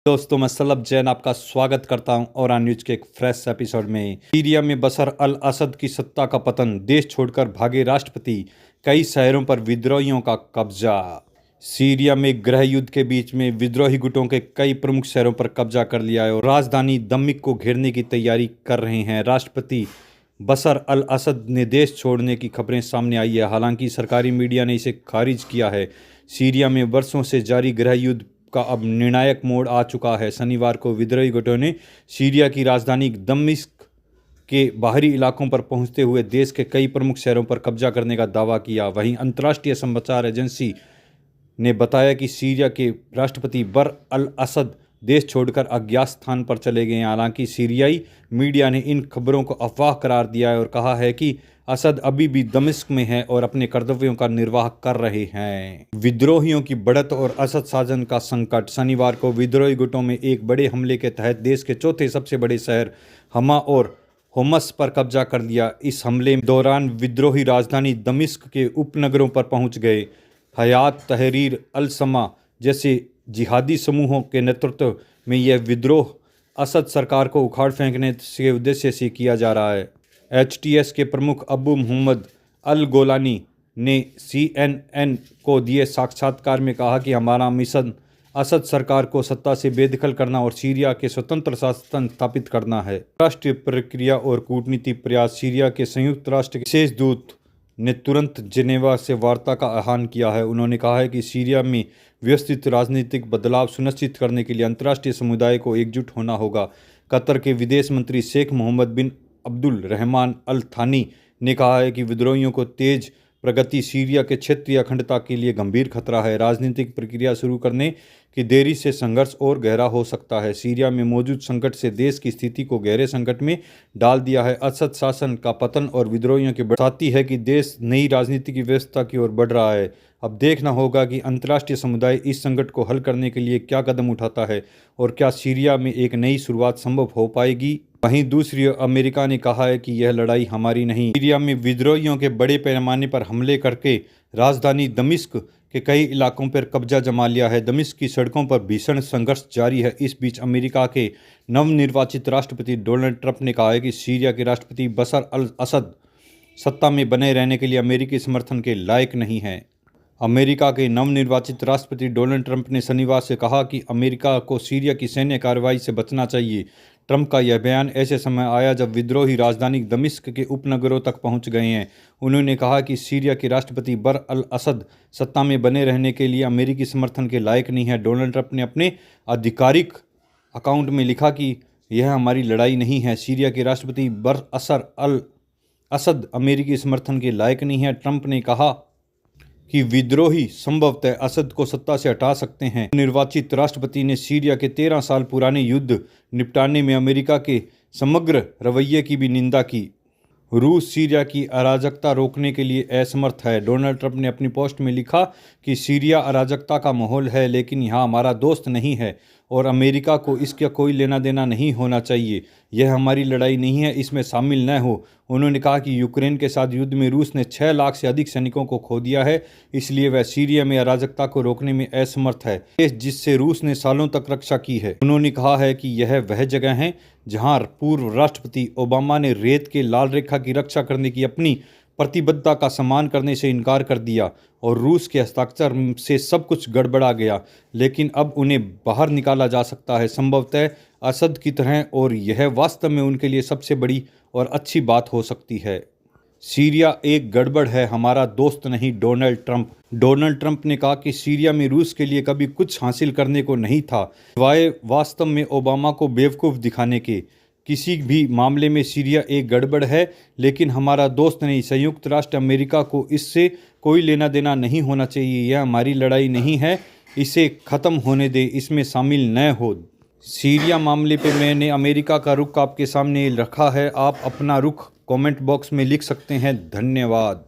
दोस्तों, मैं सलब जैन आपका स्वागत करता हूं और न्यूज के एक फ्रेश एपिसोड में। सीरिया में बशर अल असद की सत्ता का पतन, देश छोड़कर भागे राष्ट्रपति, कई शहरों पर विद्रोहियों का कब्जा। सीरिया में गृह युद्ध के बीच में विद्रोही गुटों के कई प्रमुख शहरों पर कब्जा कर लिया है और राजधानी दमिश्क को घेरने की तैयारी कर रहे हैं। राष्ट्रपति बशर अल असद ने देश छोड़ने की खबरें सामने आई है, हालांकि सरकारी मीडिया ने इसे खारिज किया है। सीरिया में वर्षों से जारी गृह युद्ध का अब निर्णायक मोड़ आ चुका है। शनिवार को विद्रोही गुटों ने सीरिया की राजधानी दमिश्क के बाहरी इलाकों पर पहुंचते हुए देश के कई प्रमुख शहरों पर कब्जा करने का दावा किया। वहीं अंतर्राष्ट्रीय समाचार एजेंसी ने बताया कि सीरिया के राष्ट्रपति बशर अल असद देश छोड़कर अज्ञात स्थान पर चले गए हैं। हालांकि सीरियाई मीडिया ने इन खबरों को अफवाह करार दिया है और कहा है कि असद अभी भी दमिश्क में है और अपने कर्तव्यों का निर्वाह कर रहे हैं। विद्रोहियों की बढ़त और असद शासन का संकट। शनिवार को विद्रोही गुटों में एक बड़े हमले के तहत देश के चौथे सबसे बड़े शहर हमा और होमस पर कब्जा कर लिया। इस हमले के दौरान विद्रोही राजधानी दमिश्क के उपनगरों पर पहुंच गए। हयात तहरीर अल शमा जैसे जिहादी समूहों के नेतृत्व में यह विद्रोह असद सरकार को उखाड़ फेंकने के उद्देश्य से किया जा रहा है। HTS के प्रमुख अबू मोहम्मद अल गोलानी ने CNN को दिए साक्षात्कार में कहा कि हमारा मिशन असद सरकार को सत्ता से बेदखल करना और सीरिया के स्वतंत्र शासन स्थापित करना है। राष्ट्रीय प्रक्रिया और कूटनीति प्रयास। सीरिया के संयुक्त राष्ट्र के विशेष दूत ने तुरंत जिनेवा से वार्ता का आह्वान किया है। उन्होंने कहा है कि सीरिया में व्यवस्थित राजनीतिक बदलाव सुनिश्चित करने के लिए अंतर्राष्ट्रीय समुदाय को एकजुट होना होगा। कतर के विदेश मंत्री शेख मोहम्मद बिन अब्दुल रहमान अल थानी ने कहा है कि विद्रोहियों को तेज प्रगति सीरिया के क्षेत्रीय अखंडता के लिए गंभीर खतरा है। राजनीतिक प्रक्रिया शुरू करने की देरी से संघर्ष और गहरा हो सकता है। सीरिया में मौजूद संकट से देश की स्थिति को गहरे संकट में डाल दिया है। असद शासन का पतन और विद्रोहियों की बताती है कि देश नई राजनीतिक व्यवस्था की ओर बढ़ रहा है। अब देखना होगा कि अंतर्राष्ट्रीय समुदाय इस संकट को हल करने के लिए क्या कदम उठाता है और क्या सीरिया में एक नई शुरुआत संभव हो पाएगी। वहीं दूसरी ओर अमेरिका ने कहा है कि यह लड़ाई हमारी नहीं। सीरिया में विद्रोहियों के बड़े पैमाने पर हमले करके राजधानी दमिश्क के कई इलाकों पर कब्जा जमा लिया है। दमिश्क की सड़कों पर भीषण संघर्ष जारी है। इस बीच अमेरिका के नवनिर्वाचित राष्ट्रपति डोनाल्ड ट्रंप ने कहा है कि सीरिया के राष्ट्रपति बशर अल असद सत्ता में बने रहने के लिए अमेरिकी समर्थन के लायक नहीं है। अमेरिका के नवनिर्वाचित राष्ट्रपति डोनाल्ड ट्रंप ने शनिवार से कहा कि अमेरिका को सीरिया की सैन्य कार्रवाई से बचना चाहिए। ट्रंप का यह बयान ऐसे समय आया जब विद्रोही राजधानी दमिश्क के उपनगरों तक पहुंच गए हैं। उन्होंने कहा कि सीरिया के राष्ट्रपति बशर अल असद सत्ता में बने रहने के लिए अमेरिकी समर्थन के लायक नहीं है। डोनाल्ड ट्रंप ने अपने आधिकारिक अकाउंट में लिखा कि यह हमारी लड़ाई नहीं है। सीरिया के राष्ट्रपति बशर अल असद अमेरिकी समर्थन के लायक नहीं है। ट्रंप ने कहा कि विद्रोही संभवतः असद को सत्ता से हटा सकते हैं। निर्वाचित राष्ट्रपति ने सीरिया के 13 साल पुराने युद्ध निपटाने में अमेरिका के समग्र रवैये की भी निंदा की। रूस सीरिया की अराजकता रोकने के लिए असमर्थ है। डोनाल्ड ट्रंप ने अपनी पोस्ट में लिखा कि सीरिया अराजकता का माहौल है, लेकिन यहाँ हमारा दोस्त नहीं है और अमेरिका को इसका कोई लेना देना नहीं होना चाहिए। यह हमारी लड़ाई नहीं है, इसमें शामिल न हो। उन्होंने कहा कि यूक्रेन के साथ युद्ध में रूस ने 6 लाख से अधिक सैनिकों को खो दिया है, इसलिए वह सीरिया में अराजकता को रोकने में असमर्थ है, जिससे रूस ने सालों तक रक्षा की है। उन्होंने कहा है कि यह वह जगह है जहां पूर्व राष्ट्रपति ओबामा ने रेत के लाल रेखा की रक्षा करने की अपनी प्रतिबद्धता का सम्मान करने से इनकार कर दिया और रूस के हस्ताक्षर से सब कुछ गड़बड़ा गया, लेकिन अब उन्हें बाहर निकाला जा सकता है, संभवतः असद की तरह, और यह वास्तव में उनके लिए सबसे बड़ी और अच्छी बात हो सकती है। सीरिया एक गड़बड़ है, हमारा दोस्त नहीं। डोनाल्ड ट्रंप ने कहा कि सीरिया में रूस के लिए कभी कुछ हासिल करने को नहीं था, सिवाय वास्तव में ओबामा को बेवकूफ़ दिखाने के। किसी भी मामले में सीरिया एक गड़बड़ है, लेकिन हमारा दोस्त नहीं। संयुक्त राष्ट्र अमेरिका को इससे कोई लेना देना नहीं होना चाहिए। यह हमारी लड़ाई नहीं है, इसे ख़त्म होने दे, इसमें शामिल न हो। सीरिया मामले पे मैंने अमेरिका का रुख आपके सामने रखा है। आप अपना रुख कमेंट बॉक्स में लिख सकते हैं। धन्यवाद।